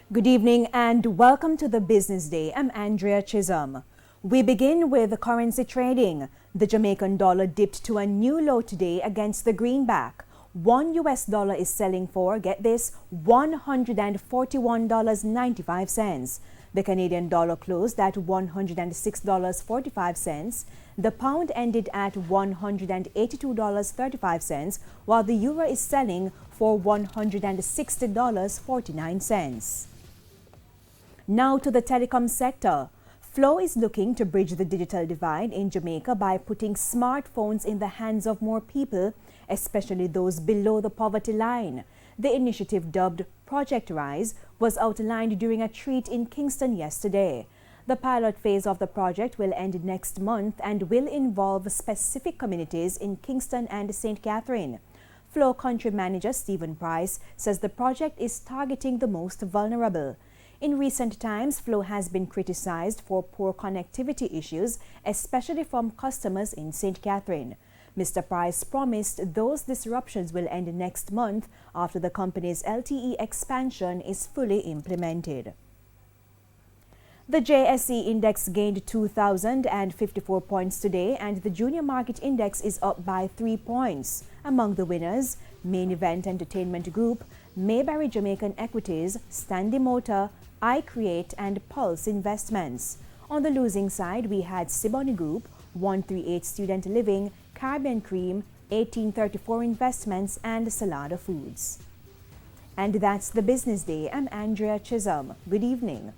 Good evening and welcome to the Business Day. I'm Andrea Chisholm. We begin with the currency trading. The Jamaican dollar dipped to a new low today against the greenback. $1 is selling for, get this, $141.95. The Canadian dollar closed at $106.45. The pound ended at $182.35, while the euro is selling for $160.49. Now to the telecom sector. Flow is looking to bridge the digital divide in Jamaica by putting smartphones in the hands of more people, especially those below the poverty line. The initiative, dubbed Project Rise, was outlined during a treat in Kingston yesterday. The pilot phase of the project will end next month and will involve specific communities in Kingston and St. Catherine. Flow Country Manager Stephen Price says the project is targeting the most vulnerable. In recent times, Flow has been criticized for poor connectivity issues, especially from customers in St. Catherine. Mr. Price promised those disruptions will end next month after the company's LTE expansion is fully implemented. The JSE Index gained 2,054 points today, and the Junior Market Index is up by 3 points. Among the winners, Main Event Entertainment Group, Mayberry Jamaican Equities, Standy Motor, iCreate, and Pulse Investments. On the losing side, we had Siboney Group, 138 Student Living, Caribbean Cream, 1834 Investments, and Salada Foods. And that's the Business Day. I'm Andrea Chisholm. Good evening.